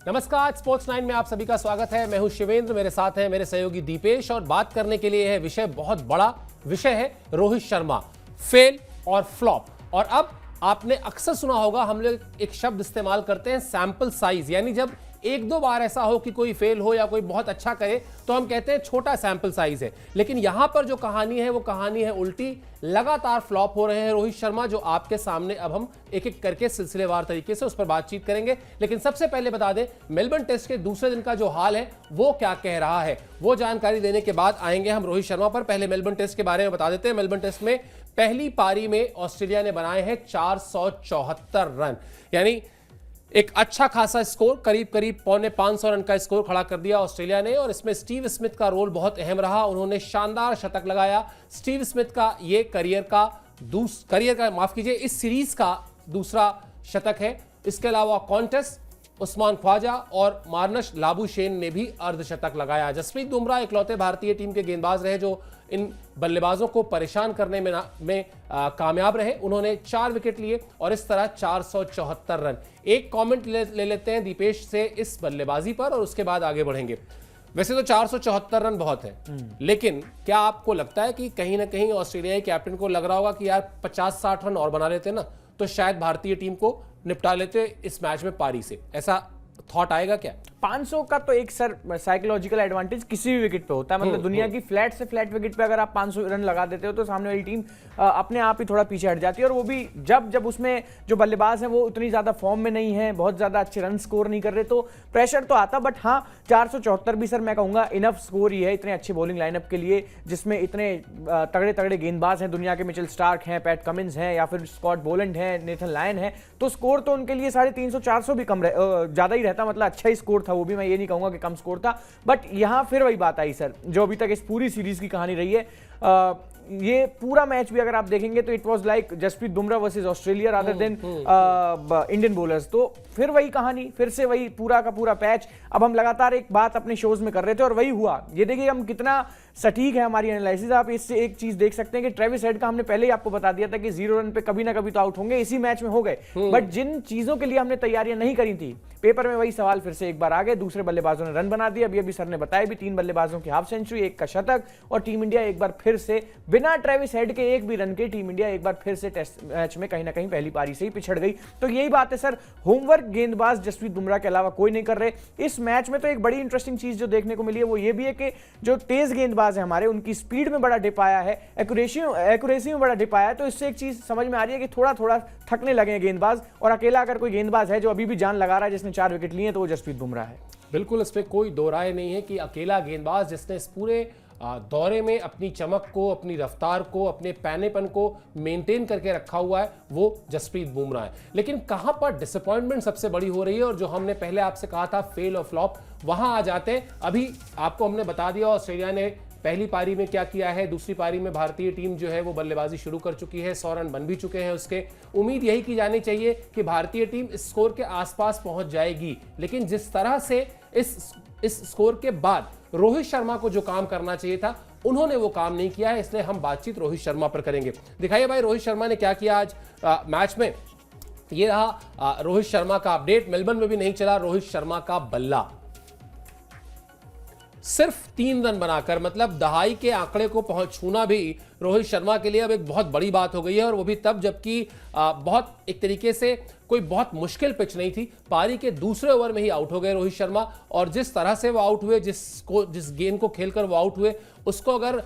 नमस्कार, स्पोर्ट्स 9 में आप सभी का स्वागत है। मैं हूं शिवेंद्र, मेरे साथ है मेरे सहयोगी दीपेश और बात करने के लिए यह विषय बहुत बड़ा विषय है रोहित शर्मा, फेल और फ्लॉप। और अब आपने अक्सर सुना होगा, हम लोग एक शब्द इस्तेमाल करते हैं सैंपल साइज, यानी जब एक दो बार ऐसा हो कि कोई फेल हो या कोई बहुत अच्छा करे तो हम कहते हैं छोटा सैंपल साइज है। लेकिन यहां पर जो कहानी है वो कहानी है उल्टी। लगातार फ्लॉप हो रहे हैं रोहित शर्मा, जो आपके सामने अब हम एक एक करके सिलसिलेवार तरीके से उस पर बातचीत करेंगे। लेकिन सबसे पहले बता दें, मेलबर्न टेस्ट के दूसरे दिन का जो हाल है वो क्या कह रहा है, वो जानकारी देने के बाद आएंगे हम रोहित शर्मा पर। पहले मेलबर्न टेस्ट के बारे में बता देते हैं। मेलबर्न टेस्ट में पहली पारी में ऑस्ट्रेलिया ने बनाए हैं 474 रन, यानी एक अच्छा खासा स्कोर, करीब करीब 450 रन का स्कोर खड़ा कर दिया ऑस्ट्रेलिया ने। और इसमें स्टीव स्मिथ का रोल बहुत अहम रहा, उन्होंने शानदार शतक लगाया। स्टीव स्मिथ का ये इस सीरीज का दूसरा शतक है। इसके अलावा कॉन्टेस्ट, उस्मान ख्वाजा और मार्नश लाबुशेन ने भी अर्धशतक लगाया। जसप्रीत बुमराह इकलौते भारतीय टीम के गेंदबाज रहे जो इन बल्लेबाजों को परेशान करने में कामयाब रहे। उन्होंने 4 विकेट लिए और इस तरह 474 रन। एक कमेंट ले लेते हैं दीपेश से इस बल्लेबाजी पर और उसके बाद आगे बढ़ेंगे। वैसे तो 474 रन बहुत है, लेकिन क्या आपको लगता है कि कहीं ना कहीं ऑस्ट्रेलियाई कैप्टन को लग रहा होगा कि यार 50-60 रन और बना लेते ना तो शायद भारतीय टीम को निपटा लेते इस मैच में पारी से? ऐसा थॉट आएगा क्या? 500 का तो एक सर साइकोलॉजिकल एडवांटेज किसी भी विकेट पे होता है। मतलब दुनिया की फ्लैट से फ्लैट विकेट पे अगर आप 500 रन लगा देते हो तो सामने वाली टीम अपने आप ही थोड़ा पीछे हट जाती है। और वो भी जब उसमें जो बल्लेबाज हैं वो उतनी ज्यादा फॉर्म में नहीं है, बहुत ज्यादा अच्छे रन स्कोर नहीं कर रहे, तो प्रेशर तो आता। बट हाँ, 474 भी सर मैं कहूंगा इनफ स्कोर ही है इतने अच्छे बॉलिंग लाइनअप के लिए, जिसमें इतने तगड़े तगड़े गेंदबाज हैं दुनिया के। मिचेल स्टार्क हैं, पैट कमिंस हैं, या फिर स्कॉट बोलैंड हैं, नेथन लायन है। तो स्कोर तो उनके लिए 350-400 भी कम ज्यादा ही रहता, मतलब अच्छा ही स्कोर था। वो भी मैं ये नहीं कहूंगा कि कम स्कोर था। बट यहां फिर वही बात आई सर, जो अभी तक इस पूरी सीरीज की कहानी रही है। ये पूरा मैच भी अगर आप देखेंगे तो it was like Jasprit Bumrah versus Australia rather than Indian bowlers. तो फिर वही कहानी, फिर से वही पूरा का पूरा पैच। अब हम लगातार एक बात अपने शोज में कर रहे थे और वही हुआ। ये देखिए हम कितना सटीक है हमारी एनालिसिस। आप इससे एक चीज देख सकते हैं कि ट्रेविस हेड का हमने पहले ही आपको बता दिया था कि 0 रन पे कभी ना कभी तो आउट होंगे, इसी मैच में हो गए। बट जिन चीजों के लिए हमने तैयारियां नहीं करी थी, पेपर में वही सवाल फिर से एक बार आ गए। दूसरे बल्लेबाजों ने रन बना दिया, अभी सर ने बताया भी, 3 बल्लेबाजों की हाफ सेंचुरी, 1 का शतक, और टीम इंडिया एक बार फिर से बिना ट्रेविस हेड के एक भी रन के टीम इंडिया एक बार फिर से टेस्ट मैच में कहीं ना कहीं पहली पारी से ही पिछड़ गई। तो यही बात है सर, होमवर्क गेंदबाज जसप्रीत बुमराह के अलावा कोई नहीं कर रहे इस मैच में। तो एक बड़ी इंटरेस्टिंग चीज जो देखने को मिली है वो ये भी है कि जो तेज गेंदबाज है हमारे, उनकी स्पीड में बड़ा डिप आया है, एक्यूरेसी में बड़ा डिप आया है। तो इससे एक चीज समझ में आ रही है कि थोड़ा थोड़ा थकने लगे हैं गेंदबाज। और अकेला अगर कोई गेंदबाज है जो अभी भी जान लगा रहा है, जिसने 4 विकेट लिए, तो वो जसप्रीत बुमराह है। बिल्कुल, इस पर कोई दो राय नहीं है कि अकेला गेंदबाज जिसने इस पूरे दौरे में अपनी चमक को, अपनी रफ्तार को, अपने पैनेपन को मेंटेन करके रखा हुआ है, वो जसप्रीत बुमराह है। लेकिन कहां पर डिसअपॉइंटमेंट सबसे बड़ी हो रही है, और जो हमने पहले आपसे कहा था फेल और फ्लॉप, वहां आ जाते हैं। अभी आपको हमने बता दिया ऑस्ट्रेलिया ने पहली पारी में क्या किया है, दूसरी पारी में भारतीय टीम जो है वो बल्लेबाजी शुरू कर चुकी है, 100 रन बन भी चुके हैं उसके। उम्मीद यही की जानी चाहिए कि भारतीय टीम इस स्कोर के आसपास पहुंच जाएगी। लेकिन जिस तरह से इस स्कोर के बाद रोहित शर्मा को जो काम करना चाहिए था, उन्होंने वो काम नहीं किया है, इसलिए हम बातचीत रोहित शर्मा पर करेंगे। दिखाइए भाई, रोहित शर्मा ने क्या किया आज मैच में। ये रहा रोहित शर्मा का अपडेट। मेलबर्न में भी नहीं चला रोहित शर्मा का बल्ला, सिर्फ 3 रन बनाकर, मतलब दहाई के आंकड़े को छूना भी रोहित शर्मा के लिए अब एक बहुत बड़ी बात हो गई है। और वो भी तब जबकि बहुत एक तरीके से कोई बहुत मुश्किल पिच नहीं थी। पारी के दूसरे ओवर में ही आउट हो गए रोहित शर्मा। और जिस तरह से वो आउट हुए, जिस गेंद को खेलकर वो आउट हुए, उसको अगर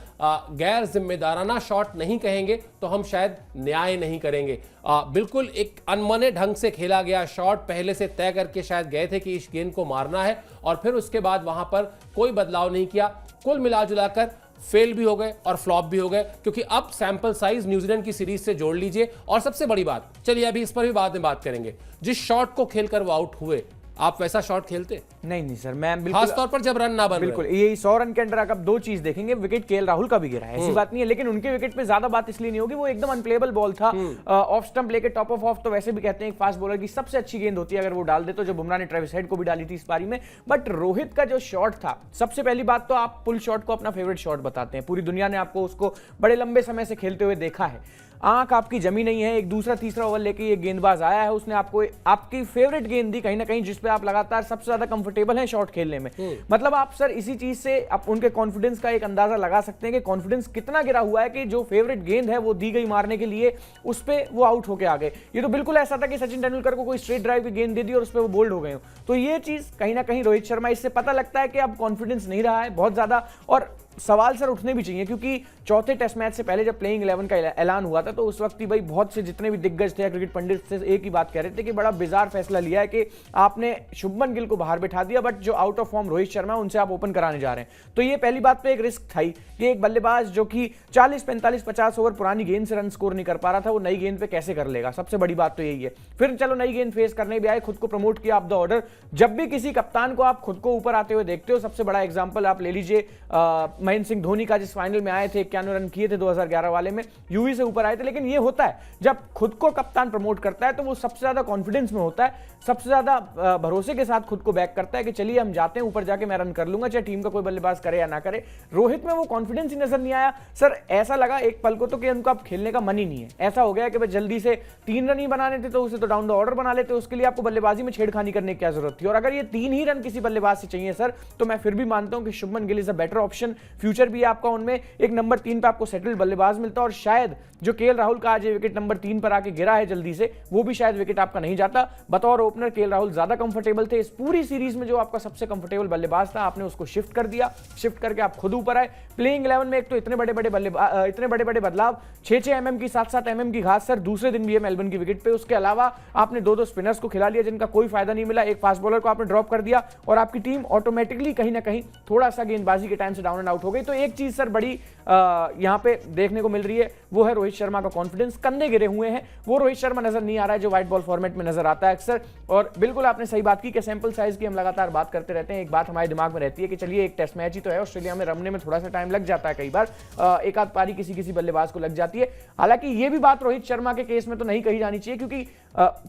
गैर जिम्मेदाराना शॉट नहीं कहेंगे तो हम शायद न्याय नहीं करेंगे। बिल्कुल एक अनमने ढंग से खेला गया शॉट, पहले से तय करके शायद गए थे कि इस गेंद को मारना है, और फिर उसके बाद वहां पर कोई बदलाव नहीं किया। कुल मिलाजुलाकर फेल भी हो गए और फ्लॉप भी हो गए, क्योंकि अब सैंपल साइज न्यूजीलैंड की सीरीज से जोड़ लीजिए। और सबसे बड़ी बात, चलिए अभी इस पर भी बाद में बात करेंगे, जिस शॉट को खेलकर वो आउट हुए, आप वैसा शॉट खेलते? नहीं सर, मैं बिल्कुल, खास तौर पर जब रन ना बन बिल्कुल यही 100 रन के अंदर आप 2 चीज देखेंगे। विकेट केएल राहुल का भी गिरा है, ऐसी बात नहीं है, लेकिन उनके विकेट पे ज्यादा बात इसलिए नहीं होगी, वो एकदम अनप्लेबल बॉल था। ऑफ स्टंप लेके टॉप ऑफ ऑफ, तो वैसे भी कहते हैं एक फास्ट बॉलर की सबसे अच्छी गेंद होती है अगर वो डाल दे, तो जो बुमराह ने ट्रेविस हेड को भी डाली थी इस पारी में। बट रोहित का जो शॉट था, सबसे पहली बात तो आप पुल शॉट को अपना फेवरेट शॉट बताते हैं, पूरी दुनिया ने आपको उसको बड़े लंबे समय से खेलते हुए देखा है। आंख आपकी जमी नहीं है, एक दूसरा तीसरा ओवर लेके ये गेंदबाज आया है, उसने आपको आपकी फेवरेट गेंद दी कहीं ना कहीं, जिसपे आप लगातार सबसे ज्यादा कंफर्टेबल हैं शॉट खेलने में। मतलब आप सर इसी चीज से आप उनके कॉन्फिडेंस का एक अंदाजा लगा सकते हैं कि कॉन्फिडेंस कितना गिरा हुआ है कि जो फेवरेट गेंद है वो दी गई मारने के लिए, उस पे वो आउट होके आ गए। ये तो बिल्कुल ऐसा था कि सचिन तेंदुलकर को कोई स्ट्रेट ड्राइव की गेंद दे दी और उस पे वो बोल्ड हो गए हो। तो ये चीज कहीं ना कहीं रोहित शर्मा, इससे पता लगता है कि अब कॉन्फिडेंस नहीं रहा है बहुत ज्यादा। और सवाल सर उठने भी चाहिए, क्योंकि चौथे टेस्ट मैच से पहले जब प्लेइंग 11 का ऐलान हुआ था तो उस वक्त ही भाई बहुत से जितने भी दिग्गज थे क्रिकेट पंडित से एक ही बात कह रहे थे कि बड़ा बिजार फैसला लिया है कि आपने शुभमन गिल को बाहर बिठा दिया, बट जो out of form Rohit Sharma उनसे आप ओपन कराने जा रहे हैं। तो ये पहली बात पे एक रिस्क था कि एक बल्लेबाज जो कि 40, 45, 50 ओवर पुरानी गेंद से रन स्कोर नहीं कर पा रहा था, वो नई गेंद पे कैसे कर लेगा। सबसे बड़ी बात तो यही है। फिर चलो नई गेंद फेस करने भी आए, खुद को प्रमोट किया ऑफ द ऑर्डर। जब भी किसी कप्तान को आप खुद को ऊपर आते हुए देखते हो, सबसे बड़ा एग्जाम्पल आप ले लीजिए महेंद्र सिंह धोनी का, जिस फाइनल में आए थे 91 रन किए थे 2011 वाले में, यूवी से ऊपर आए थे। लेकिन ये होता है जब खुद को कप्तान प्रमोट करता है तो वो सबसे ज्यादा कॉन्फिडेंस में होता है, सबसे ज्यादा भरोसे के साथ खुद को बैक करता है कि चलिए हम जाते हैं, ऊपर जाके मैं रन कर लूंगा, चाहे टीम का कोई बल्लेबाज करे या ना करे। रोहित में वो कॉन्फिडेंस ही नजर नहीं आया सर। ऐसा लगा एक पल को तो कि उनको अब खेलने का मन ही नहीं है। ऐसा हो गया कि भाई जल्दी से 3 रन ही बनाने थे तो उसे तो डाउन द ऑर्डर बना लेते, उसके लिए आपको बल्लेबाजी में छेड़खानी करने की क्या जरूरत थी। और अगर ये 3 ही रन किसी बल्लेबाज से चाहिए सर, तो मैं फिर भी मानता हूं कि Shubman Gill is a better option. Future भी आपका उनमें एक नंबर 3 पे आपको सेटल्ड बल्लेबाज मिलता, और शायद जो केएल राहुल का आज विकेट नंबर 3 पर आके गिरा है जल्दी से, वो भी शायद विकेट आपका नहीं जाता। बतौर ओपनर केएल राहुल ज्यादा कंफर्टेबल थे। इस पूरी सीरीज में जो आपका सबसे कंफर्टेबल बल्लेबाज था, आपने उसको शिफ्ट कर दिया, शिफ्ट करके आप खुद ऊपर आए। प्लेइंग 11 में एक तो इतने बड़े बड़े बदलाव, 6-6 mm की 7-7 mm की घास सर दूसरे दिन भी है मेलबर्न की विकेट पे। उसके अलावा आपने 2-2 स्पिनर्स को खिला लिया जिनका कोई फायदा नहीं मिला, एक फास्ट बॉलर को आपने ड्रॉप कर दिया, और आपकी टीम ऑटोमेटिकली कहीं ना कहीं थोड़ा सा गेंदबाजी के टाइम से डाउन एंड आउट हो गई। तो एक चीज सर बड़ी यहां पे देखने को मिल रही है, वो है रोहित शर्मा का कॉन्फिडेंस। कंधे गिरे हुए हैं, वो रोहित शर्मा नजर नहीं आ रहा है जो व्हाइट बॉल फॉर्मेट में नजर आता है अक्सर। और बिल्कुल आपने सही बात की कि सैंपल साइज की हम लगातार बात करते रहते हैं। एक बात हमारे दिमाग में रहती है कि चलिए एक टेस्ट मैच ही तो है, ऑस्ट्रेलिया में रमने में थोड़ा सा टाइम लग जाता है, कई बार एक आध पारी किसी बल्लेबाज को लग जाती है। हालांकि ये भी बात रोहित शर्मा के केस में तो नहीं कही जानी चाहिए, क्योंकि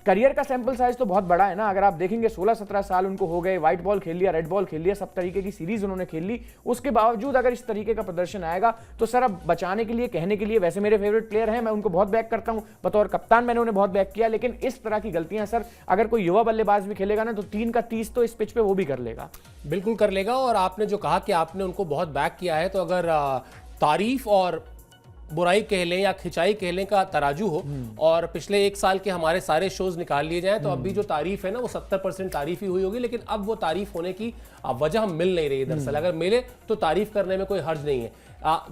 करियर का सैंपल साइज तो बहुत बड़ा है ना। अगर आप देखेंगे 16-17 साल उनको हो गए, व्हाइट बॉल खेल लिया, रेड बॉल खेल लिया, सब तरीके की सीरीज उन्होंने खेल ली। उसके बावजूद अगर इस तरीके का प्रदर्शन आएगा तो सर अब बचाने के लिए, कहने के लिए, वैसे मेरे फेवरेट प्लेयर हैं, मैं उनको बहुत बैक करता हूं, बतौर कप्तान मैंने उन्हें बहुत बैक किया, लेकिन इस तरह की गलतियां सर अगर कोई युवा बल्लेबाज भी खेलेगा ना तो 3 का 30 तो इस पिच पे वो भी कर लेगा। बिल्कुल कर लेगा। और आपने जो कहा कि आपने उनको बहुत बैक किया है, तो अगर तारीफ और बुराई कह लें या खिंचाई कह लें का तराजू हो और पिछले 1 साल के हमारे सारे शोज निकाल लिए जाएं, तो अभी जो तारीफ है ना वो 70% तारीफ ही हुई होगी। लेकिन अब वो तारीफ होने की वजह हम मिल नहीं रही। दरअसल अगर मिले तो तारीफ करने में कोई हर्ज नहीं है।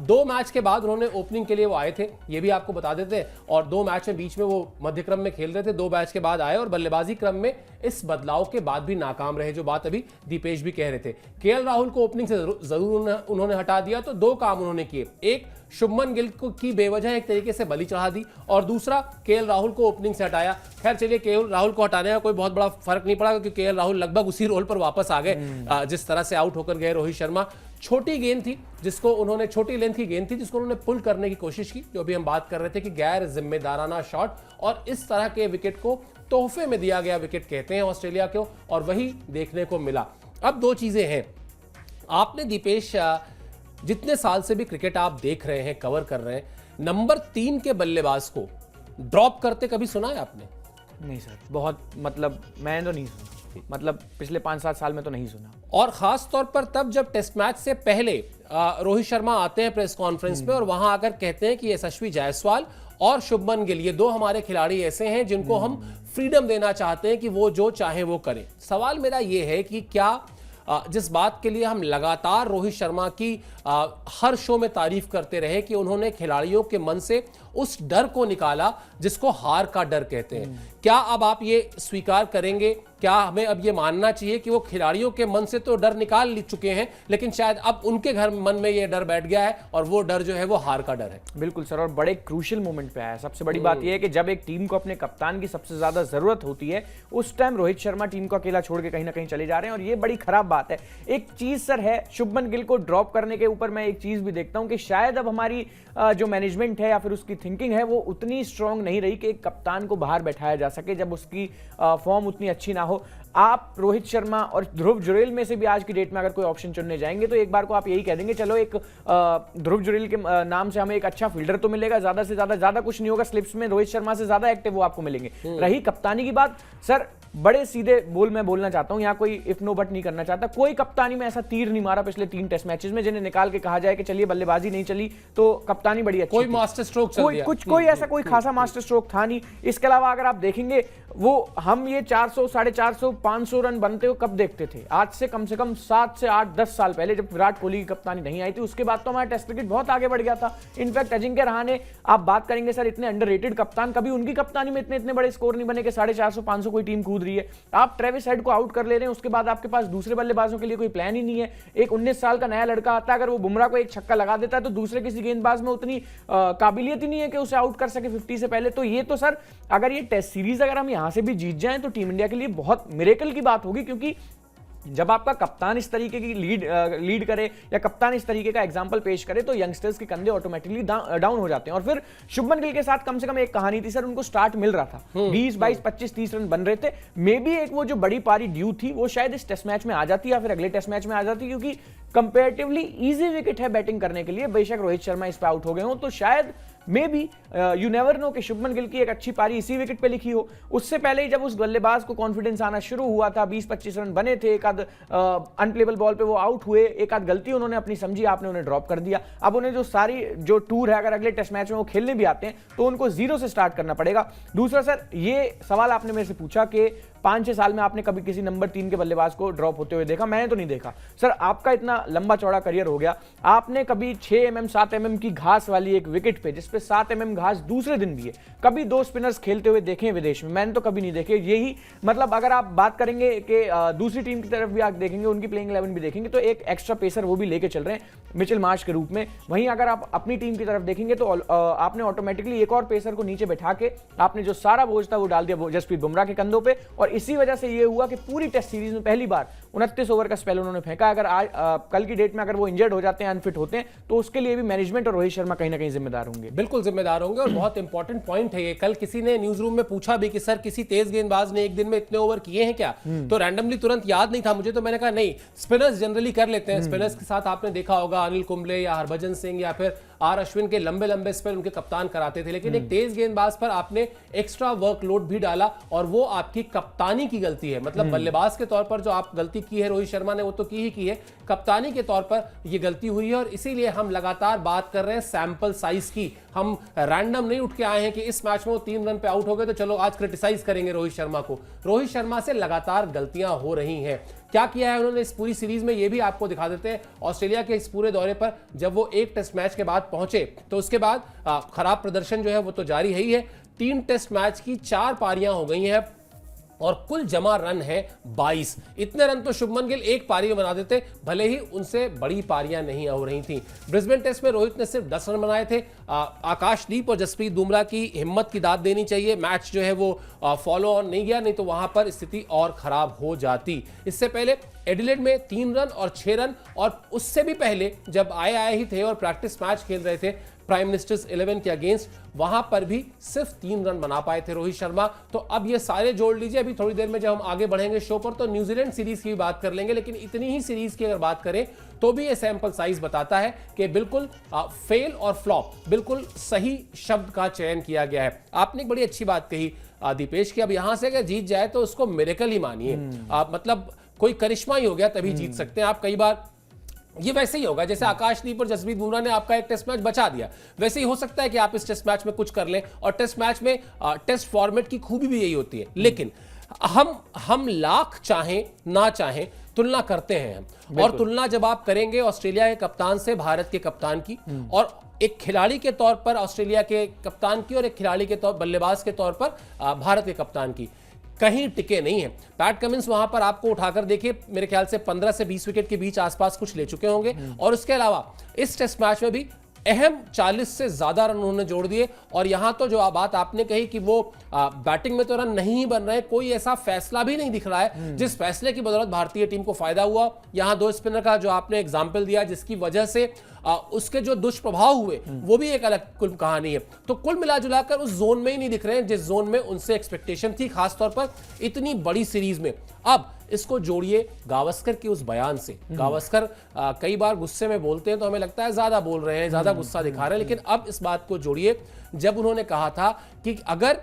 2 मैच के बाद उन्होंने ओपनिंग के लिए वो आए थे, ये भी आपको बता देते हैं, और 2 मैच में बीच में वो मध्य क्रम में खेल रहे थे, 2 मैच के बाद आए और बल्लेबाजी क्रम में इस बदलाव के बाद भी नाकाम रहे, जो बात अभी दीपेश भी कह रहे थे। केएल राहुल को ओपनिंग से जरूर उन्होंने हटा दिया, तो 2 काम उन्होंने किए। एक, शुभमन गिल की बेवजह एक तरीके से बलि चढ़ा दी, और दूसरा केएल राहुल को ओपनिंग से हटाया। खैर चलिए, केएल राहुल को हटाने का कोई बहुत बड़ा फर्क नहीं पड़ा, क्योंकि केएल राहुल लगभग उसी रोल पर वापस आ गए जिस तरह से आउट होकर गए रोहित शर्मा। छोटी गेंद थी जिसको उन्होंने, छोटी लेंथ की गेंद थी जिसको उन्होंने पुल करने की कोशिश की, जो भी हम बात कर रहे थे कि गैर जिम्मेदाराना शॉट, और इस तरह के विकेट को तोहफे में दिया गया विकेट कहते हैं ऑस्ट्रेलिया को, और वही देखने को मिला। अब 2 चीजें हैं। आपने दीपेश, जितने साल से भी क्रिकेट आप देख रहे हैं, कवर कर रहे हैं, नंबर 3 के बल्लेबाज को ड्रॉप करते कभी सुना है आपने? नहीं सर, बहुत, मतलब मैंने तो नहीं सुना, मतलब पिछले 5-7 साल में तो नहीं सुना। और खास तौर पर तब जब टेस्ट मैच से पहले रोहित शर्मा आते हैं प्रेस कॉन्फ्रेंस में और वहां आकर कहते हैं कि यशस्वी जायसवाल और शुभमन गिल, ये 2 हमारे खिलाड़ी ऐसे हैं जिनको हम फ्रीडम देना चाहते हैं कि वो जो चाहे वो करें। सवाल मेरा ये है कि क्या जिस बात के लिए हम लगातार रोहित शर्मा की हर शो में तारीफ करते रहे कि उन्होंने खिलाड़ियों के मन से उस डर को निकाला जिसको हार का डर कहते हैं, क्या अब आप ये स्वीकार करेंगे? क्या हमें अब ये मानना चाहिए कि वो खिलाड़ियों के मन से तो डर निकाल चुके हैं, लेकिन शायद अब उनके घर मन में ये डर बैठ गया है और वो डर जो है वो हार का डर है? बिल्कुल सर, और बड़े क्रूशियल मोमेंट पे आया। सबसे बड़ी बात यह है कि जब एक टीम को अपने कप्तान की सबसे ज्यादा जरूरत होती है, उस टाइम रोहित शर्मा टीम को अकेला छोड़ के कहीं ना कहीं चले जा रहे हैं, और ये बड़ी खराब बात है। एक चीज सर है, शुभमन गिल को ड्रॉप करने के ऊपर मैं एक चीज भी देखता हूं कि शायद अब हमारी जो मैनेजमेंट है या फिर उसकी थिंकिंग है वो उतनी स्ट्रांग नहीं रही कि एक कप्तान को बाहर बैठाया जा सके जब उसकी फॉर्म उतनी अच्छी ना हो। आप रोहित शर्मा और ध्रुव जुरेल में से भी आज की डेट में अगर कोई ऑप्शन चुनने जाएंगे तो एक बार को आप यही कह देंगे चलो एक ध्रुव जुरेल के नाम से हमें एक अच्छा फील्डर तो मिलेगा, ज्यादा से ज्यादा कुछ नहीं होगा, स्लिप्स में रोहित शर्मा से ज्यादा एक्टिव वो आपको मिलेंगे। रही कप्तानी की बात, सर बड़े सीधे बोल मैं बोलना चाहता हूं, यहाँ कोई इफ नो बट नहीं करना चाहता। कोई कप्तानी में ऐसा तीर नहीं मारा पिछले 3 टेस्ट मैचेस में जिन्हें निकाल के कहा जाए कि चलिए बल्लेबाजी नहीं चली तो कप्तानी बड़ी अच्छी, कोई मास्टर स्ट्रोक चल दिया, कोई ऐसा कोई खासा मास्टर स्ट्रोक था नहीं। इसके अलावा अगर आप देखेंगे वो हम ये 400, 450, 500 रन बनते हुए कब देखते थे? आज से कम 7 से 8, 10 साल पहले जब विराट कोहली की कप्तानी नहीं आई थी, उसके बाद तो हमारा टेस्ट क्रिकेट बहुत आगे बढ़ गया था। इनफैक्ट अजिंक्य रहाणे, आप बात करेंगे सर इतने अंडररेटेड कप्तान, कभी उनकी कप्तानी में इतने बड़े स्कोर नहीं बने कि 450, 500 कोई टीम कूद रही है। आप ट्रेविस हेड को आउट कर ले रहे हैं, उसके बाद आपके पास दूसरे बल्लेबाजों के लिए कोई प्लान ही नहीं है। एक 19 साल का नया लड़का आता है, अगर वो बुमराह को एक छक्का लगा देता है तो दूसरे किसी गेंदबाज में उतनी काबिलियत ही नहीं है कि उसे आउट कर सके 50 से पहले। तो ये तो सर अगर ये टेस्ट सीरीज अगर हम यहां से भी जीत जाएं तो टीम इंडिया के लिए बहुत मिरेकल की बात होगी, क्योंकि जब आपका कप्तान इस तरीके की लीड करे या कप्तान इस तरीके का एग्जांपल पेश करे तो यंगस्टर्स के कंधे ऑटोमेटिकली डाउन हो जाते हैं। और फिर शुभमन गिल के साथ कम से कम एक कहानी थी सर, उनको स्टार्ट मिल रहा था, 20, 22, 25, 30 रन बन रहे थे। मे बी एक वो जो बड़ी पारी ड्यू थी वो शायद इस टेस्ट मैच में आ जाती या फिर अगले टेस्ट मैच में आ जाती, क्योंकि कंपेरेटिवली इजी विकेट है बैटिंग करने के लिए। बेशक रोहित शर्मा इस पे आउट हो गए हो तो शायद may be you never know कि शुभमन गिल की एक अच्छी पारी इसी विकेट पे लिखी हो। उससे पहले ही जब उस बल्लेबाज को कॉन्फिडेंस आना शुरू हुआ था, 20-25 रन बने थे, एक आध अनप्लेबल बॉल पे वो आउट हुए, एक आध गलती उन्होंने अपनी समझी, आपने उन्हें ड्रॉप कर दिया। अब उन्हें जो टूर है, अगर अगले टेस्ट मैच में वो खेलने भी आते हैं तो उनको 0 से स्टार्ट करना पड़ेगा। दूसरा सर, ये सवाल आपने मेरे से पूछा कि 5-6 साल में आपने कभी किसी नंबर 3 के बल्लेबाज को ड्रॉप होते हुए देखा? मैंने तो नहीं देखा। सर आपका इतना लंबा चौड़ा करियर हो गया, आपने कभी 6 mm 7 mm की घास वाली एक विकेट पे जिसपे 7 mm घास दूसरे दिन भी है, कभी 2 स्पिनर्स खेलते हुए देखे विदेश में? मैंने तो कभी नहीं देखे। यही मतलब अगर आप बात करेंगे कि दूसरी टीम की तरफ भी आप देखेंगे, उनकी प्लेइंग 11 भी देखेंगे तो एक एक्स्ट्रा पेसर वो भी लेके चल रहे हैं मिचेल मार्श के रूप में। वहीं अगर आप अपनी टीम की तरफ देखेंगे तो आपने ऑटोमेटिकली एक और पेसर को नीचे बैठा के आपने जो सारा बोझ था वो डाल दिया जसप्रीत बुमराह के कंधों पे, और इसी वजह से ये हुआ कि पूरी टेस्ट सीरीज में पहली बार 29 ओवर का स्पेल उन्होंने फेंका। अगर आज कल की डेट में अगर वो इंजर्ड हो जाते हैं, अनफिट होते हैं, तो उसके लिए भी मैनेजमेंट और रोहित शर्मा कहीं ना कहीं जिम्मेदार होंगे। बिल्कुल जिम्मेदार होंगे और बहुत इंपॉर्टेंट पॉइंट है ये। कल किसी ने न्यूज रूम में पूछा भी कि सर किसी तेज गेंदबाज ने एक दिन में इतने ओवर किए हैं क्या? तो रैंडमली तुरंत याद नहीं था मुझे, तो मैंने कहा नहीं, स्पिनर्स जनरली कर लेते हैं। स्पिनर्स के साथ आपने देखा होगा अनिल कुंबले या हरभजन सिंह या फिर आर अश्विन के लंबे लंबे स्पेल उनके कप्तान कराते थे, लेकिन एक तेज गेंदबाज पर आपने एक्स्ट्रा वर्कलोड भी डाला और वो आपकी कप्तानी की गलती है। मतलब बल्लेबाज के तौर पर जो आप गलती की है रोहित शर्मा ने वो तो की ही की है, कप्तानी के तौर पर ये गलती हुई है। और इसीलिए हम लगातार बात कर रहे हैं सैंपल साइज की। हम रैंडम नहीं उठ के आए हैं कि इस मैच में वो 3 रन पे आउट हो गए तो चलो आज क्रिटिसाइज करेंगे रोहित शर्मा को। रोहित शर्मा से लगातार गलतियां हो रही हैं। क्या किया है उन्होंने इस पूरी सीरीज में, ये भी आपको दिखा देते हैं। ऑस्ट्रेलिया के इस पूरे दौरे पर जब वो एक टेस्ट मैच के बाद पहुंचे तो उसके बाद खराब प्रदर्शन जो है वो तो जारी है ही है। 3 टेस्ट मैच की 4 पारियां हो गई हैं और कुल जमा रन है 22। इतने रन तो शुभमन गिल एक पारी में बना देते, भले ही उनसे बड़ी पारियां नहीं हो रही थी। ब्रिस्बेन टेस्ट में रोहित ने सिर्फ 10 रन बनाए थे। आकाशदीप और जसप्रीत बुमराह की हिम्मत की दाद देनी चाहिए। मैच जो है वो फॉलो ऑन नहीं गया, नहीं तो वहां पर स्थिति और खराब हो जाती। इससे पहले एडिलेड में 3 रन और 6 रन, और उससे भी पहले जब आए ही थे और प्रैक्टिस मैच खेल रहे थे प्राइम मिनिस्टर्स 11 के अगेंस्ट, वहां पर भी सिर्फ 3 रन बना पाए थे रोहित शर्मा। तो अब ये सारे जोड़ लीजिए। अभी थोड़ी देर में जब हम आगे बढ़ेंगे शो पर तो न्यूजीलैंड सीरीज की भी बात कर लेंगे, लेकिन इतनी ही सीरीज की अगर बात करें तो भी ये सैंपल साइज बताता है कि बिल्कुल फेल और फ्लॉप बिल्कुल सही शब्द का चयन किया गया है। आपने एक बड़ी अच्छी बात कही दीपेश की, अब यहां से अगर जीत जाए तो उसको मिरेकल ही मानिए। मतलब कोई करिश्मा ही हो गया तभी जीत सकते हैं आप। कई बार ये वैसे ही होगा जैसे आकाशदीप और जसप्रीत बुमराह ने आपका एक टेस्ट मैच बचा दिया, वैसे ही हो सकता है कि आप इस टेस्ट मैच में कुछ कर लें। और टेस्ट मैच में टेस्ट फॉर्मेट की खूबी भी यही होती है। लेकिन हम लाख चाहें ना चाहें तुलना करते हैं हम, और तुलना जब आप करेंगे ऑस्ट्रेलिया के कप्तान से भारत के कप्तान की, और एक खिलाड़ी के तौर पर ऑस्ट्रेलिया के कप्तान की और एक खिलाड़ी के तौर बल्लेबाज के तौर पर भारत के कप्तान की, कहीं टिके नहीं है। पैट कमिंस वहां पर आपको उठाकर देखिए, मेरे ख्याल से 15 से 20 विकेट के बीच आसपास कुछ ले चुके होंगे। और उसके अलावा इस टेस्ट मैच में भी अहम 40 से ज्यादा रन उन्होंने जोड़ दिए। और यहां तो जो बात आपने कही कि वो बैटिंग में तो रन नहीं बन रहे, कोई ऐसा फैसला भी नहीं दिख रहा है जिस फैसले की बदौलत भारतीय टीम को फायदा हुआ। यहां 2 स्पिनर का जो आपने एग्जाम्पल दिया जिसकी वजह से उसके जो दुष्प्रभाव हुए वो भी एक अलग कुल कहानी है। तो कुल मिला जुलाकर उस जोन में ही नहीं दिख रहे हैं जिस जोन में उनसे एक्सपेक्टेशन थी, खासतौर पर इतनी बड़ी सीरीज में। अब इसको जोड़िए गावस्कर के उस बयान से। गावस्कर कई बार गुस्से में बोलते हैं तो हमें लगता है ज्यादा बोल रहे हैं, ज्यादा गुस्सा दिखा रहे हैं, लेकिन अब इस बात को जोड़िए जब उन्होंने कहा था कि अगर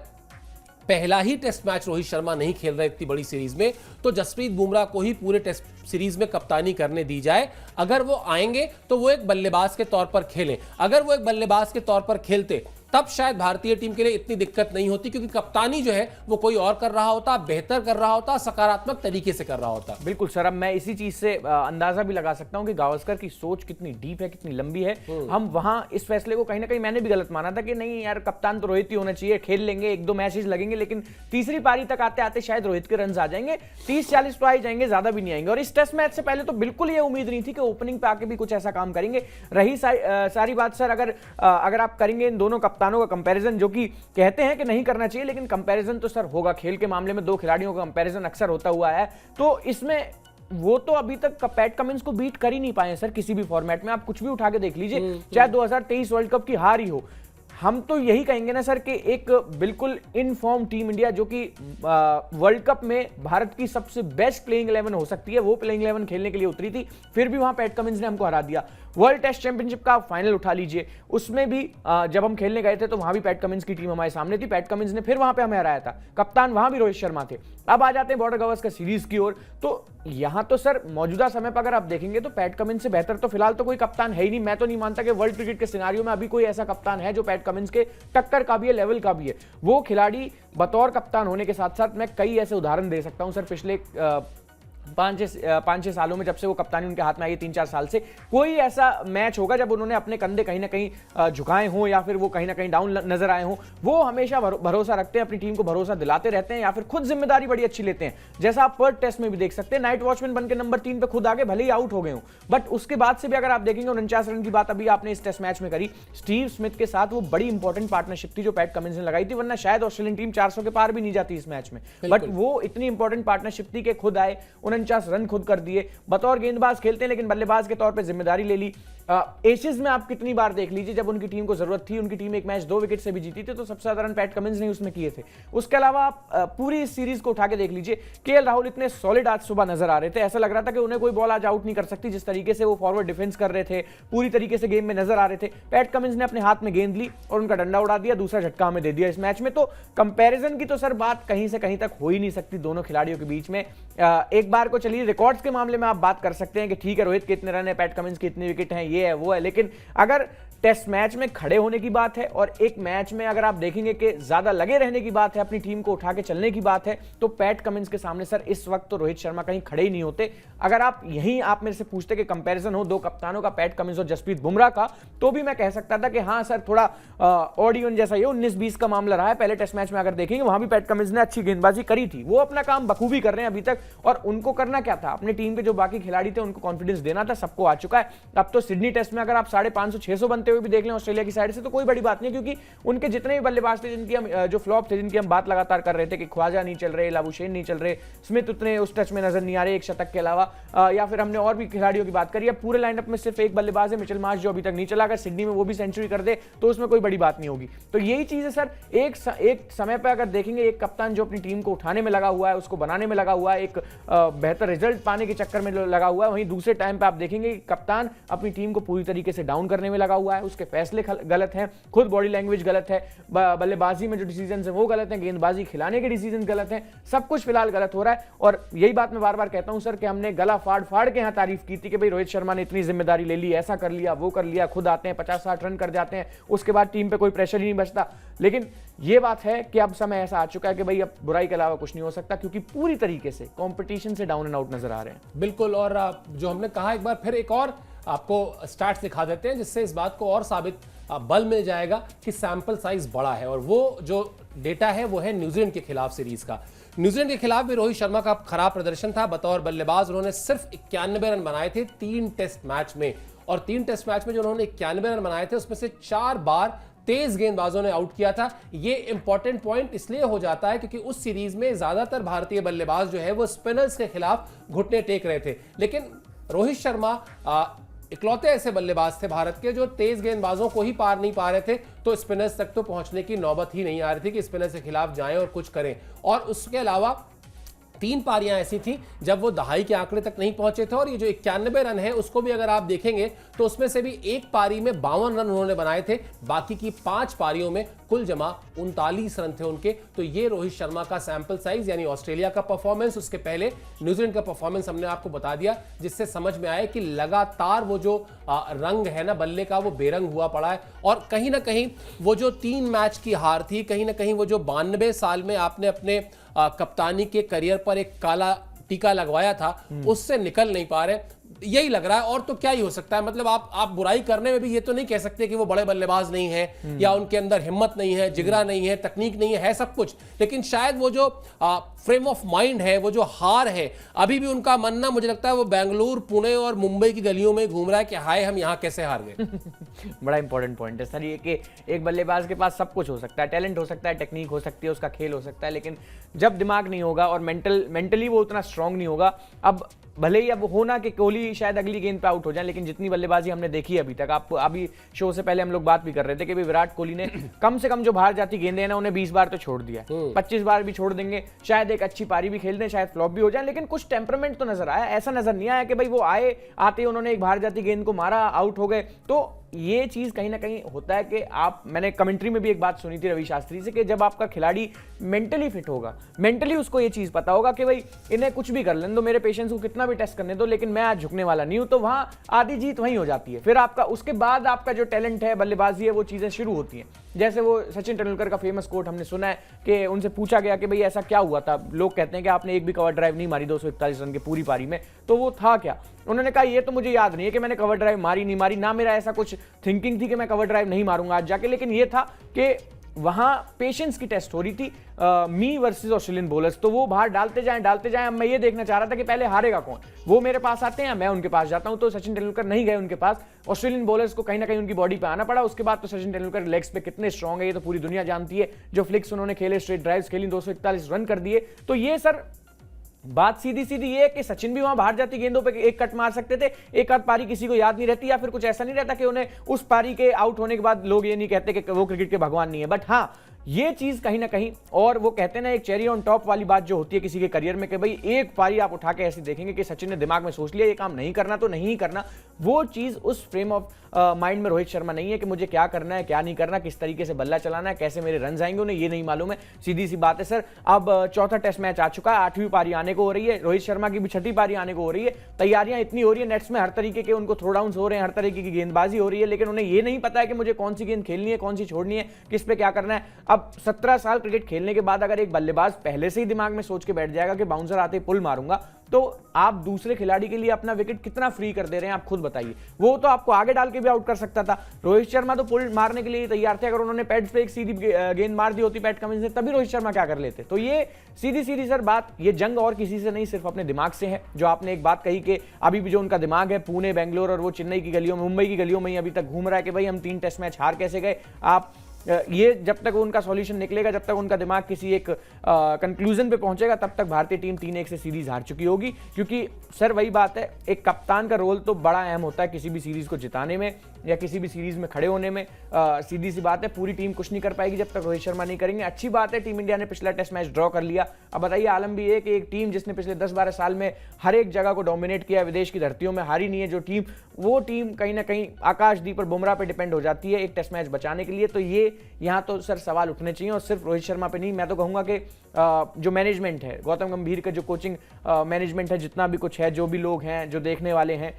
पहला ही टेस्ट मैच रोहित शर्मा नहीं खेल रहे इतनी बड़ी सीरीज में तो जसप्रीत बुमराह को ही पूरे टेस्ट सीरीज में कप्तानी करने दी जाए। अगर वो आएंगे तो वो एक बल्लेबाज के तौर पर खेलें। अगर वो एक बल्लेबाज के तौर पर खेलते तब शायद भारतीय टीम के लिए इतनी दिक्कत नहीं होती, क्योंकि कप्तानी जो है वो कोई और कर रहा होता, बेहतर कर रहा होता, सकारात्मक तरीके से कर रहा होता। बिल्कुल सर, अब मैं इसी चीज से अंदाजा भी लगा सकता हूं कि गावस्कर की सोच कितनी डीप है, कितनी लंबी है। हम वहां इस फैसले को कहीं ना कहीं मैंने भी गलत माना था कि नहीं यार कप्तान तो रोहित ही होना चाहिए, खेल लेंगे, 1-2 मैचेस लगेंगे, लेकिन तीसरी पारी तक आते आते शायद रोहित के रन आ जाएंगे, 30-40 तो आ ही जाएंगे, ज्यादा भी नहीं आएंगे। और इस टेस्ट मैच से पहले तो बिल्कुल ये उम्मीद नहीं थी कि ओपनिंग पे आके भी कुछ ऐसा काम करेंगे। रही सारी बात सर, अगर आप करेंगे इन दोनों कप्तानों का कंपैरिजन, जो कि कहते हैं कि नहीं करना चाहिए, लेकिन कंपैरिजन तो सर होगा। खेल के मामले में 2 खिलाड़ियों का कंपैरिजन अक्सर होता हुआ है, तो इसमें वो तो अभी तक पैट कमिंस को बीट कर ही नहीं पाए सर किसी भी फॉर्मेट में। आप कुछ भी उठा के देख लीजिए, चाहे 2023 वर्ल्ड कप की हार ही हो, हम तो यही कहेंगे ना सर कि एक बिल्कुल इन फॉर्म टीम इंडिया जो कि वर्ल्ड कप में भारत की सबसे बेस्ट प्लेइंग 11 हो सकती है, वो प्लेइंग 11 खेलने के लिए उतरी थी, फिर भी वहां पैट कमिंस ने हमको हरा दिया। वर्ल्ड टेस्ट चैंपियनशिप का फाइनल उठा लीजिए, उसमें भी जब हम खेलने गए थे तो वहां भी पैट कमिंस की टीम हमारे सामने थी, पैट कमिंस ने फिर वहां पे हमें हराया था, कप्तान वहां भी रोहित शर्मा थे। अब आ जाते हैं बॉर्डर गावस्कर सीरीज की ओर, तो यहां तो सर मौजूदा समय पर अगर आप देखेंगे तो पैट कमिंस से बेहतर तो फिलहाल तो कोई कप्तान है ही नहीं। मैं तो नहीं मानता कि वर्ल्ड क्रिकेट के सिनारियो में अभी कोई ऐसा कप्तान है जो पैट कमिंस के टक्कर का भी है, लेवल का भी है। वो खिलाड़ी बतौर कप्तान होने के साथ साथ मैं कई ऐसे उदाहरण दे सकता हूं सर, पिछले 5-6 सालों में, जब से वो कप्तानी उनके हाथ में आई, 3-4 साल से, कोई ऐसा मैच होगा जब उन्होंने अपने कंधे कहीं ना कहीं झुकाए हों या फिर वो कहीं ना कहीं डाउन नजर आए हों। वो हमेशा भरोसा रखते हैं, अपनी टीम को भरोसा दिलाते रहते हैं या फिर खुद जिम्मेदारी बड़ी अच्छी लेते हैं। जैसा आप पर्थ टेस्ट में भी देख सकते हैं, नाइट वॉचमैन बनकर नंबर 3 पे खुद आगे, भले ही आउट हो गए हों, बट उसके बाद से भी अगर आप देखेंगे 49 रन की बात अभी आपने इस टेस्ट मैच में करी, स्टीव स्मिथ के साथ वो बड़ी इंपॉर्टेंट पार्टनरशिप थी जो पैट कमिंस ने लगाई थी, वरना शायद ऑस्ट्रेलियन टीम 400 के पार भी नहीं जाती इस मैच में। बट वो इतनी इंपॉर्टेंट पार्टनरशिप थी कि खुद आए, 49 रन खुद कर दिए, बतौर गेंदबाज खेलते हैं लेकिन बल्लेबाज के तौर पे जिम्मेदारी ले ली। एशेज में आप कितनी बार देख लीजिए, जब उनकी टीम को जरूरत थी, उनकी टीम एक मैच 2 विकेट से भी जीती थी, तो सबसे ज्यादा रन पैट कमिंस ने उसमें किए थे। उसके अलावा आप पूरी इस सीरीज को उठा के देख लीजिए, केएल राहुल इतने सॉलिड आज सुबह नजर आ रहे थे, ऐसा लग रहा था कि उन्हें कोई बॉल आज आउट नहीं कर सकती, जिस तरीके से वो फॉरवर्ड डिफेंस कर रहे थे, पूरी तरीके से गेम में नजर आ रहे थे। पैट कमिंस ने अपने हाथ में गेंद ली और उनका डंडा उड़ा दिया, दूसरा झटका हमें दे दिया इस मैच में। तो कंपैरिजन की तो सर बात कहीं से कहीं तक हो ही नहीं सकती दोनों खिलाड़ियों के बीच में। एक बार को चलिए रिकॉर्ड्स के मामले में आप बात कर सकते हैं कि ठीक है रोहित के इतने रन है, पैट कमिंस के इतने विकेट हैं, ये है वो है, लेकिन अगर टेस्ट मैच में खड़े होने की बात है और एक मैच में अगर आप देखेंगे कि ज्यादा लगे रहने की बात है, अपनी टीम को उठा के चलने की बात है, तो पैट कमिंस के सामने सर इस वक्त तो रोहित शर्मा कहीं खड़े ही नहीं होते। अगर आप मेरे से पूछते कि कंपैरिजन हो 2 कप्तानों का, पैट कमिंस और जसप्रीत बुमराह का, तो भी मैं कह सकता था कि हाँ सर थोड़ा ऑड इवन जैसा ये 19-20 का मामला रहा है। पहले टेस्ट मैच में अगर देखेंगे वहां भी पैट कमिंस ने अच्छी गेंदबाजी करी थी, वो अपना काम बखूबी कर रहे हैं अभी तक, और उनको करना क्या था, अपनी टीम के जो बाकी खिलाड़ी थे उनको कॉन्फिडेंस देना था, सबको आ चुका है। अब तो सिडनी टेस्ट में अगर आप 550-600 बनते हुए भी देख लें ऑस्ट्रेलिया की साइड से तो कोई बड़ी बात नहीं, क्योंकि उनके जितने भी बल्लेबाज थे जिनकी हम जो फ्लॉप थे, जिनकी हम बात लगातार कर रहे थे कि ख्वाजा नहीं चल रहे, लाबुशेन नहीं चल रहे, स्मिथ उतने उस टच में नजर नहीं आ रहे एक शतक के अलावा, या फिर हमने और भी खिलाड़ियों की बात करी। अब पूरे लाइनअप में सिर्फ एक बल्लेबाज है मिचेल मार्श जो अभी तक नहीं चला, अगर सिडनी में वो भी सेंचुरी कर दे तो उसमें कोई बड़ी बात नहीं होगी। तो यही चीज है सर, एक समय पर अगर देखेंगे एक कप्तान जो अपनी टीम को उठाने में लगा हुआ है, उसको बनाने में लगा हुआ है, एक बेहतर रिजल्ट पाने के चक्कर में लगा हुआ है, वहीं दूसरे टाइम पे आप देखेंगे कप्तान अपनी टीम को पूरी तरीके से डाउन करने में लगा हुआ है, उसके फैसले गलत हैं, खुद बॉडी लैंग्वेज गलत है, बल्लेबाजी में जो डिसीजन है वो गलत है, गेंदबाजी खिलाने के डिसीजन गलत हैं, सब कुछ फिलहाल गलत हो रहा है। और यही बात मैं बार बार कहता हूं सर कि हमने गला फाड़ फाड़ के यहां तारीफ की थी कि भाई रोहित शर्मा ने इतनी जिम्मेदारी ले ली, ऐसा कर लिया, वो कर लिया, खुद आते हैं 50-60 रन कर जाते हैं, उसके बाद टीम पे कोई प्रेशर ही नहीं बचता। लेकिन ये बात है कि अब समय ऐसा आ चुका है कि भाई अब बुराई के अलावा कुछ नहीं हो सकता, क्योंकि पूरी तरीके से कंपटीशन से डाउन एंड आउट नजर आ रहे हैं। बिल्कुल, और जो हमने कहा एक बार फिर एक और आपको स्टैट्स दिखा देते हैं जिससे इस बात को और साबित बल मिल जाएगा कि सैंपल साइज बड़ा है, और वो जो डेटा है वो है न्यूजीलैंड के खिलाफ सीरीज का। न्यूजीलैंड के खिलाफ भी रोहित शर्मा का खराब प्रदर्शन था, बतौर बल्लेबाज उन्होंने सिर्फ 91 रन बनाए थे 3 टेस्ट मैच में, और 3 टेस्ट मैच में जो उन्होंने 91 रन बनाए थे उसमें से 4 बार तेज गेंदबाजों ने आउट किया था। ये इंपॉर्टेंट पॉइंट इसलिए हो जाता है क्योंकि उस सीरीज में ज्यादातर भारतीय बल्लेबाज जो है वो स्पिनर्स के खिलाफ घुटने टेक रहे थे, लेकिन रोहित शर्मा इकलौते ऐसे बल्लेबाज थे भारत के जो तेज गेंदबाजों को ही पार नहीं पा रहे थे, तो स्पिनर्स तक तो पहुंचने की नौबत ही नहीं आ रही थी कि स्पिनर्स के खिलाफ जाएं और कुछ करें। और उसके अलावा 3 पारियां ऐसी थी जब वो दहाई के आंकड़े तक नहीं पहुंचे थे, और ये जो 91 रन है उसको भी अगर आप देखेंगे तो उसमें से भी एक पारी में 52 रन उन्होंने बनाए थे, बाकी की 5 पारियों में कुल जमा 39 रन थे उनके। तो ये रोहित शर्मा का सैंपल साइज, यानी ऑस्ट्रेलिया का परफॉर्मेंस, उसके पहले न्यूजीलैंड का परफॉर्मेंस हमने आपको बता दिया, जिससे समझ में आया कि लगातार वो जो रंग है ना बल्ले का वो बेरंग हुआ पड़ा है। और कहीं ना कहीं वो जो 3 मैच की हार थी, कहीं ना कहीं वो जो 92 साल में आपने अपने कप्तानी के करियर पर एक काला टीका लगवाया था, उससे निकल नहीं पा रहे, यही लग रहा है। और तो क्या ही हो सकता है, मतलब आप बुराई करने में भी ये तो नहीं कह सकते कि वो बड़े बल्लेबाज नहीं है या उनके अंदर हिम्मत नहीं है, जिगरा नहीं है, तकनीक नहीं है सब कुछ, लेकिन शायद वो जो फ्रेम ऑफ माइंड है, वो जो हार है, अभी भी उनका मन ना, मुझे लगता है वो बेंगलुरु, पुणे और मुंबई की गलियों में घूम रहा है कि हाय हम यहां कैसे हार गए। बड़ा इंपॉर्टेंट पॉइंट है सर ये कि एक बल्लेबाज के पास सब कुछ हो सकता है, टैलेंट हो सकता है, टेक्निक हो सकती है, उसका खेल हो सकता है, लेकिन जब दिमाग नहीं होगा और मेंटली वो उतना स्ट्रांग नहीं होगा, अब भले ही अब होना कि कोहली शायद अगली गेंद पे आउट हो जाए, लेकिन जितनी बल्लेबाजी हमने देखी अभी तक, आप अभी शो से पहले हम लोग बात भी कर रहे थे कि विराट कोहली ने कम से कम जो बाहर जाती गेंदें हैं ना उन्हें 20 बार तो छोड़ दिया, 25 बार भी छोड़ देंगे, शायद एक अच्छी पारी भी खेल दें, शायद फ्लॉप भी हो जाए, लेकिन कुछ टेम्परामेंट तो नजर आया। ऐसा नजर नहीं आया कि भाई वो आते ही उन्होंने एक बाहर जाती गेंद को मारा, आउट हो गए। तो ये चीज कहीं ना कहीं होता है कि मैंने कमेंट्री में भी एक बात सुनी थी रवि शास्त्री से कि जब आपका खिलाड़ी मेंटली फिट होगा, मेंटली उसको ये चीज पता होगा कि भाई इन्हें कुछ भी कर लेने दो, मेरे पेशेंस को कितना भी टेस्ट करने दो, लेकिन मैं आज झुकने वाला नहीं हूं, तो वहां आधी जीत वहीं हो जाती है। फिर आपका उसके बाद आपका जो टैलेंट है, बल्लेबाजी है, वो चीजें शुरू होती हैं। जैसे वो सचिन तेंदुलकर का फेमस कोट हमने सुना है कि उनसे पूछा गया कि भाई ऐसा क्या हुआ था, लोग कहते हैं कि आपने एक भी कवर ड्राइव नहीं मारी 241 रन की पूरी पारी में, तो वो था क्या? उन्होंने कहा ये तो मुझे याद नहीं है कि मैंने कवर ड्राइव मारी नहीं मारी, ना मेरा ऐसा कुछ थिंकिंग थी कि मैं कवर ड्राइव नहीं मारूंगा आज जाके, लेकिन ये था कि वहां पेशेंस की टेस्ट हो रही थी, मी वर्सेस ऑस्ट्रेलियन बॉलर्स। तो वो बाहर डालते जाएं। अब मैं ये देखना चाह रहा था कि पहले हारेगा कौन, वो मेरे पास आते हैं, मैं उनके पास जाता हूं। तो सचिन तेंदुलकर नहीं गए उनके पास, ऑस्ट्रेलियन बॉलर्स को कहीं ना कहीं उनकी बॉडी पे आना पड़ा। उसके बाद तो सचिन तेंदुलकर लेग्स पे कितने स्ट्रांग है ये तो पूरी दुनिया जानती है। जो फ्लिक्स उन्होंने खेले, स्ट्रेट ड्राइव्स खेली, 241 रन कर दिए। तो ये सर बात सीधी सीधी ये है कि सचिन भी वहां बाहर जाती गेंदों पे एक कट मार सकते थे, एक आध पारी किसी को याद नहीं रहती, या फिर कुछ ऐसा नहीं रहता कि उन्हें उस पारी के आउट होने के बाद लोग ये नहीं कहते कि वो क्रिकेट के भगवान नहीं है। बट हाँ, ये चीज कहीं ना कहीं, और वो कहते हैं ना एक चेरी ऑन टॉप वाली बात जो होती है किसी के करियर में कि भाई एक पारी आप उठा के ऐसे देखेंगे कि सचिन ने दिमाग में सोच लिया ये काम नहीं करना तो नहीं करना, वो चीज उस फ्रेम ऑफ माइंड में रोहित शर्मा नहीं है कि मुझे क्या करना है क्या नहीं करना, किस तरीके से बल्ला चलाना है, कैसे मेरे रन आएंगे, उन्हें ये नहीं मालूम है। सीधी सी बात है सर, अब चौथा टेस्ट मैच आ चुका है, 8वीं पारी आने को हो रही है, रोहित शर्मा की भी 6ठी पारी आने को हो रही है। तैयारियां इतनी हो रही है नेट्स में, हर तरीके के उनको थ्रो डाउन हो रहे हैं, हर तरीके की गेंदबाजी हो रही है, लेकिन उन्हें ये नहीं पता है कि मुझे कौन सी गेंद खेलनी है, कौन सी छोड़नी है, किस पे क्या करना है। अब 17 साल क्रिकेट खेलने के बाद अगर एक बल्लेबाज पहले से ही दिमाग में सोच के बैठ जाएगा कि बाउंसर आते ही पुल मारूंगा, तो आप दूसरे खिलाड़ी के लिए अपना विकेट कितना फ्री कर दे रहे हैं आप खुद बताइए। वो तो आपको आगे डाल के भी आउट कर सकता था, रोहित शर्मा तो पुल मारने के लिए तैयार थे। अगर उन्होंने पैड्स पे एक सीधी गेंद मार दी होती पैट कमिंस ने, तभी रोहित शर्मा क्या कर लेते। तो ये सीधी सीधी सर बात, ये जंग और किसी से नहीं, सिर्फ अपने दिमाग से है। जो आपने एक बात कही कि अभी भी जो उनका दिमाग है पुणे, बेंगलोर और वो चेन्नई की गलियों में, मुंबई की गलियों में ही अभी तक घूम रहा है कि भाई हम 3 टेस्ट मैच हार कैसे गए। आप ये जब तक उनका सॉल्यूशन निकलेगा, जब तक उनका दिमाग किसी एक कंक्लूजन पे पहुंचेगा, तब तक भारतीय टीम 3-1 से सीरीज हार चुकी होगी। क्योंकि सर वही बात है, एक कप्तान का रोल तो बड़ा अहम होता है किसी भी सीरीज को जिताने में या किसी भी सीरीज में खड़े होने में। सीधी सी बात है, पूरी टीम कुछ नहीं कर पाएगी जब तक रोहित शर्मा नहीं करेंगे। अच्छी बात है टीम इंडिया ने पिछला टेस्ट मैच ड्रॉ कर लिया। अब बताइए, आलम भी है कि एक टीम जिसने पिछले 10-12 साल में हर एक जगह को डोमिनेट किया, विदेश की धरतियों में हारी नहीं है जो टीम, वो टीम कहीं ना कहीं आकाशदीप और बुमराह पे डिपेंड हो जाती है एक टेस्ट मैच बचाने के लिए। तो ये यहाँ तो सर सवाल उठने चाहिए, और सिर्फ रोहित शर्मा पे नहीं, मैं तो कहूंगा कि जो मैनेजमेंट है, गौतम गंभीर का जो कोचिंग मैनेजमेंट है, जितना भी कुछ है, जो भी लोग हैं, जो देखने वाले हैं,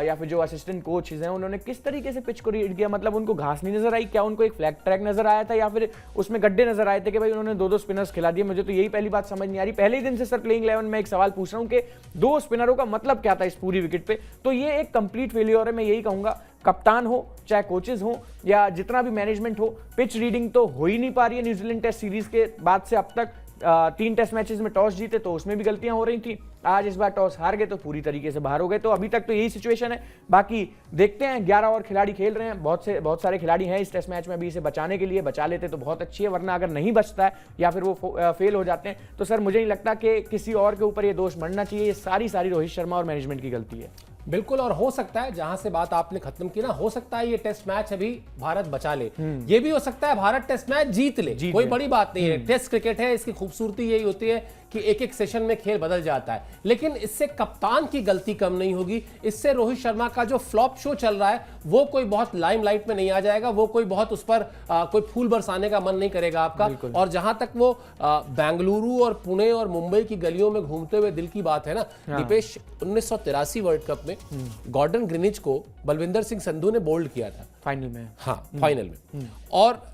या फिर जो असिस्टेंट कोच हैं, उन्होंने किस तरीके से पिच को रीड किया। मतलब उनको घास नहीं नजर आई क्या, उनको एक फ्लैट ट्रैक नजर आया था, या फिर उसमें गड्ढे नजर आए थे कि भाई उन्होंने 2-2 स्पिनर्स खिला दिए। मुझे तो यही पहली बात समझ नहीं आ रही। पहले ही दिन से सर प्लेइंग 11 में एक सवाल पूछ रहा हूं कि 2 स्पिनरों का मतलब क्या था इस पूरी विकेट पे। तो ये एक कंप्लीट फेलियर है। मैं यही कहूंगा, कप्तान हो चाहे कोचेज हो या जितना भी मैनेजमेंट हो, पिच रीडिंग तो हो ही नहीं पा रही है न्यूजीलैंड टेस्ट सीरीज के बाद से अब तक। 3 टेस्ट मैचेस में टॉस जीते तो उसमें भी गलतियां हो रही थी, आज इस बार टॉस हार गए तो पूरी तरीके से बाहर हो गए। तो अभी तक तो यही सिचुएशन है, बाकी देखते हैं। 11 और खिलाड़ी खेल रहे हैं, बहुत सारे खिलाड़ी हैं इस टेस्ट मैच में, अभी इसे बचाने के लिए, बचा लेते तो बहुत अच्छी है, वरना अगर नहीं बचता है या फिर वो फेल हो जाते हैं तो सर मुझे नहीं लगता कि किसी और के ऊपर ये दोष मढ़ना चाहिए। ये सारी रोहित शर्मा और मैनेजमेंट की गलती है। बिल्कुल, और हो सकता है जहां से बात आपने खत्म की ना, हो सकता है ये टेस्ट मैच अभी भारत बचा ले, ये भी हो सकता है भारत टेस्ट मैच जीत ले, कोई बड़ी बात नहीं है। टेस्ट क्रिकेट है, इसकी खूबसूरती यही होती है कि एक एक सेशन में खेल बदल जाता है, लेकिन इससे कप्तान की गलती कम नहीं होगी। इससे रोहित शर्मा का जो फ्लॉप शो चल रहा है वो कोई बहुत लाइमलाइट में नहीं आ जाएगा, वो कोई बहुत उस पर कोई फूल बरसाने का मन नहीं करेगा आपका। और जहां तक वो बेंगलुरु और पुणे और मुंबई की गलियों में घूमते हुए दिल की बात है ना, दीपेश, 1983 वर्ल्ड कप में गॉर्डन ग्रिनिच को बलविंदर सिंह संधू ने बोल्ड किया था फाइनल में। हाँ, फाइनल में। और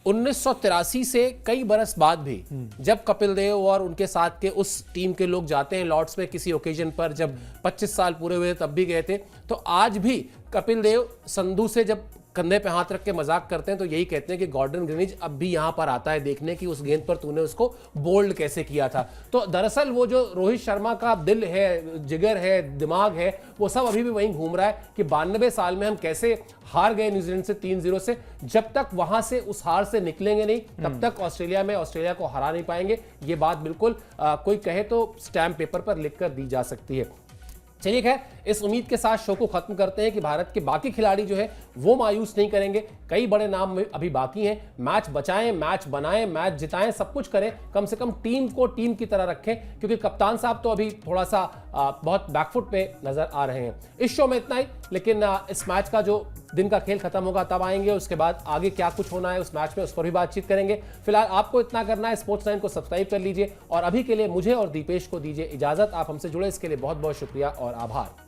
1983 से कई बरस बाद भी जब कपिल देव और उनके साथ के उस टीम के लोग जाते हैं लॉर्ड्स में किसी ओकेजन पर, जब 25 साल पूरे हुए तब भी गए थे, तो आज भी कपिल देव संधू से जब कंधे पे हाथ रख के मजाक करते हैं तो यही कहते हैं कि गॉर्डन ग्रिनिच अब भी यहां पर आता है देखने की उस गेंद पर तूने उसको बोल्ड कैसे किया था। तो दरअसल वो जो रोहित शर्मा का दिल है, जिगर है, दिमाग है, वो सब अभी भी वहीं घूम रहा है कि 92 साल में हम कैसे हार गए न्यूजीलैंड से 3-0 से। जब तक वहां से उस हार से निकलेंगे नहीं तब तक ऑस्ट्रेलिया को हरा नहीं पाएंगे। ये बात बिल्कुल कोई कहे तो स्टैम्प पेपर पर लिखकर दी जा सकती है। चलिए खैर, इस उम्मीद के साथ शो को खत्म करते हैं कि भारत के बाकी खिलाड़ी जो है वो मायूस नहीं करेंगे। कई बड़े नाम अभी बाकी हैं, मैच बचाएं, मैच बनाएं, मैच जिताएं, सब कुछ करें, कम से कम टीम को टीम की तरह रखें, क्योंकि कप्तान साहब तो अभी थोड़ा सा बहुत बैकफुट पे नजर आ रहे हैं। इस शो में इतना ही, लेकिन इस मैच का जो दिन का खेल खत्म होगा तब आएंगे, उसके बाद आगे क्या कुछ होना है उस मैच में उस पर भी बातचीत करेंगे। फिलहाल आपको इतना करना है, स्पोर्ट्स 9 को सब्सक्राइब कर लीजिए और अभी के लिए मुझे और दीपेश को दीजिए इजाजत। आप हमसे जुड़े इसके लिए बहुत बहुत शुक्रिया और आभार।